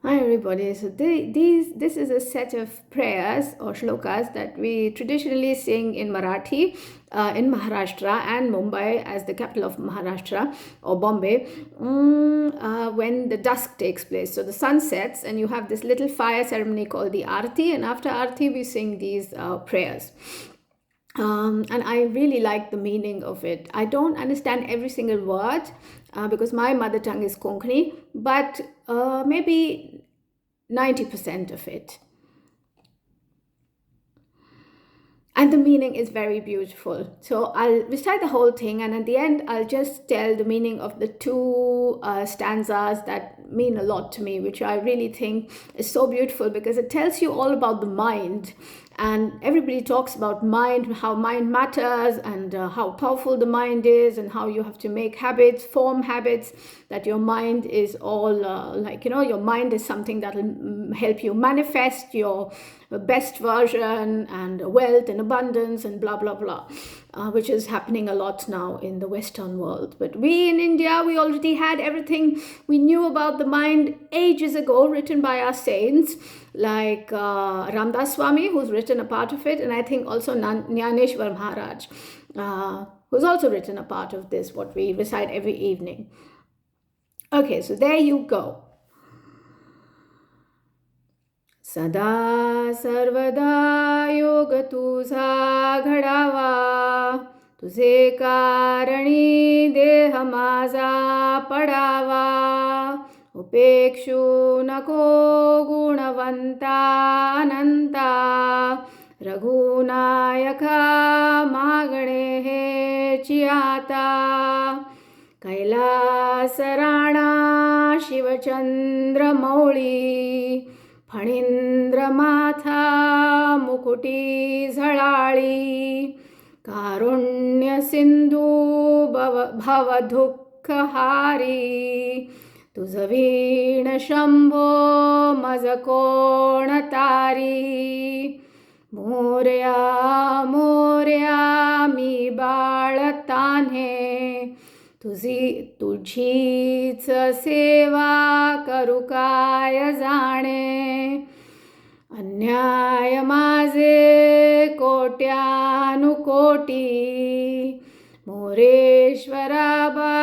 Hi everybody. So this is a set of prayers or shlokas that we traditionally sing in Marathi in Maharashtra and Mumbai as the capital of Maharashtra or Bombay when the dusk takes place. So the sun sets and you have this little fire ceremony called the Aarti, and after Aarti we sing these prayers. And I really like the meaning of it. I don't understand every single word because my mother tongue is Konkani, but maybe 90% of it. And the meaning is very beautiful. So I'll recite the whole thing, and at the end, I'll just tell the meaning of the two stanzas that mean a lot to me, which I really think is so beautiful because it tells you all about the mind. And everybody talks about mind, how mind matters, and how powerful the mind is, and how you have to make habits, form habits, that your mind is all your mind is something that will help you manifest your best version and wealth and abundance and blah blah blah, which is happening a lot now in the Western world. But we in India, we already had everything we knew about the mind ages ago, written by our saints like Ramdas Swami, who's written a part of it, and I think also Jnaneshwar Maharaj, who's also written a part of this, what we recite every evening. Okay, so there you go. सदा सर्वदा योग तुझा घडावा, तुझे कारणी देह माझा पडावा, उपेक्षू नको गुणवंता अनंता, रघुनायका मागणे हेची आता, कैलास राणा शिवचंद्र मौळी, फणींद्र माथा मुकुटी झळाळी, कारुण्य सिंधू भव दुःख हारी, तुझ वीण शंभो मज कोण तारी, मोरया मोरया मी बाळ तान्हे, तुझीच सेवा करू काय जाणे, अन्याय माझे कोट्यानुकोटी, मोरेश्वरा बा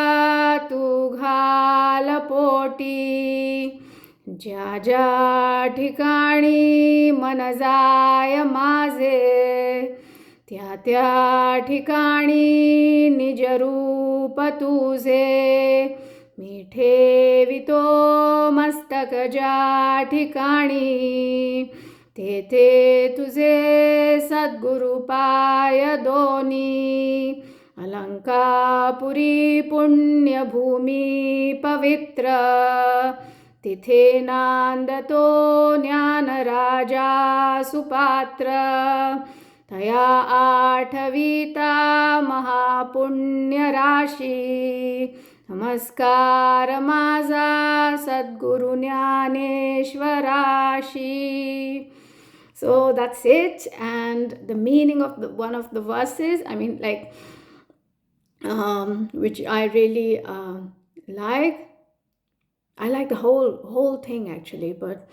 तू घाल पोटी, ज्या ज्या ठिकाणी मन जाय माझे, त्या त्या ठिकाणी निज रूप तुझे, मी ठेवितो मस्तक ज्या ठिकाणी, तेथे तुझे सद्गुरु पाय दोनी, अलंकापुरी पुण्यभूमी पवित्र, तिथे नांदतो ज्ञान राजा सुपात्र, तया आठविता महापुण्य राशी, नमस्कार माझा सद्गुरु ज्ञानेश्वराशी. So that's it, and the meaning of the one of the verses, I mean, like, which I really like. I like the whole thing actually, but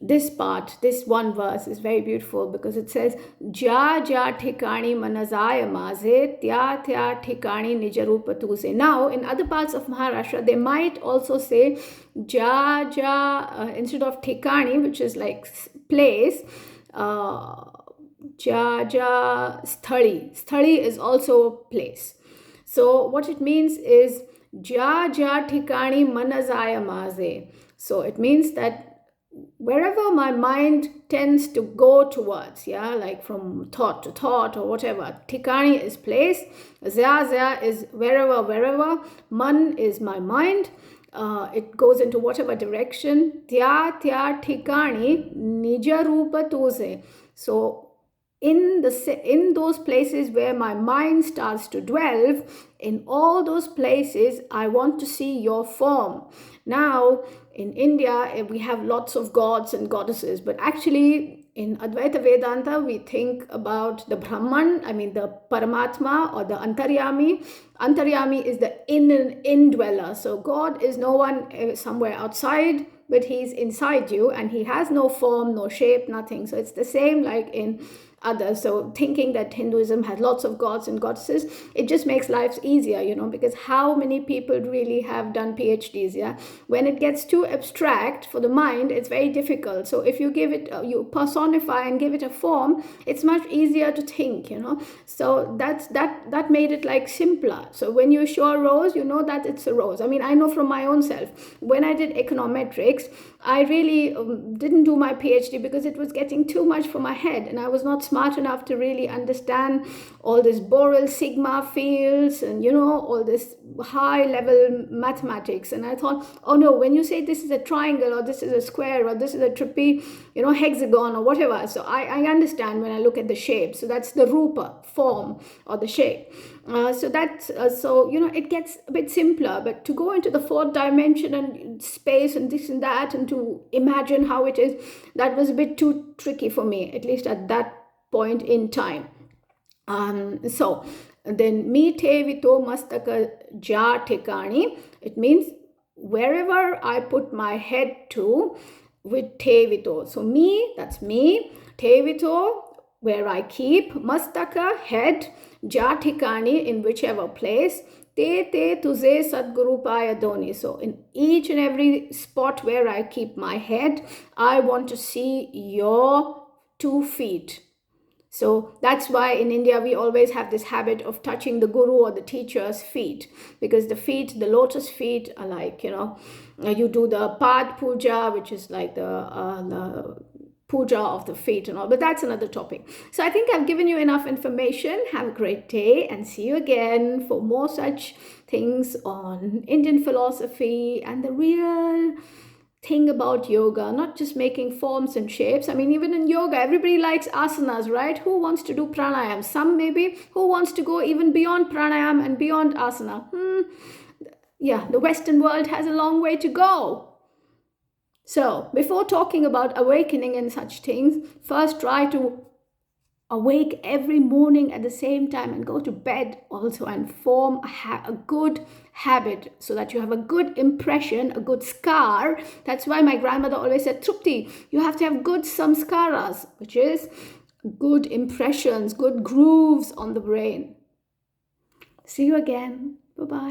this part, this one verse is very beautiful because it says, "Jya jya ठिकाणी मन जाय माझे, त्या त्या ठिकाणी निज रूप तुझे." Now, in other parts of Maharashtra, they might also say "jya jya" instead of ठिकाणी, which is like place. "Jya jya sthali." Sthali is also place. So what it means is "Jya jya ठिकाणी मन जाय माझे." So it means that wherever my mind tends to go towards, like from thought to thought or whatever, tikani is place, zya is wherever, man is my mind, it goes into whatever direction, tya tikani nija rupa tuze. So in those places where my mind starts to dwell, in all those places I want to see your form. Now in India, we have lots of gods and goddesses, but actually in Advaita Vedanta we think about the Brahman, I mean the Paramatma or the Antaryami. Antaryami is the indweller. So God is no one somewhere outside, but he's inside you, and he has no form, no shape, nothing. So it's the same like in others. So thinking that Hinduism has lots of gods and goddesses, it just makes life easier, because how many people really have done PhDs? Yeah, when it gets too abstract for the mind, it's very difficult. So if you give it, you personify and give it a form, it's much easier to think. So that made it like simpler. So when you show a rose, you know that it's a rose. I mean, I know from my own self, when I did econometrics, I really didn't do my PhD because it was getting too much for my head, and I was not smart enough to really understand all this Borel sigma fields and all this high level mathematics. And I thought, oh no, when you say this is a triangle or this is a square or this is a hexagon or whatever, so I understand when I look at the shape. So that's the rupa, form, or the shape. It gets a bit simpler. But to go into the fourth dimension and space and this and that, and to imagine how it is, that was a bit too tricky for me, at least at that point in time. So then mi tevito mastaka ja tikani, it means wherever I put my head to with tevito. So mi, that's me, tevito, where I keep, mastaka, head, ja tikani, in whichever place, te tuze sadgurupaya doni. So in each and every spot where I keep my head, I want to see your 2 feet. So that's why in India we always have this habit of touching the guru or the teacher's feet, because the feet, the lotus feet, are like, you do the pad puja, which is like the puja of the feet and all, but that's another topic. So I think I've given you enough information. Have a great day, and see you again for more such things on Indian philosophy and the real thing about yoga, not just making forms and shapes. I mean, even in yoga, everybody likes asanas, right? Who wants to do pranayam? Some maybe. Who wants to go even beyond pranayam and beyond asana? Yeah, the Western world has a long way to go. So before talking about awakening and such things, first try to awake every morning at the same time and go to bed also, and form a good habit so that you have a good impression, a good scar. That's why my grandmother always said, Trupti, you have to have good samskaras, which is good impressions, good grooves on the brain. See you again. Bye-bye.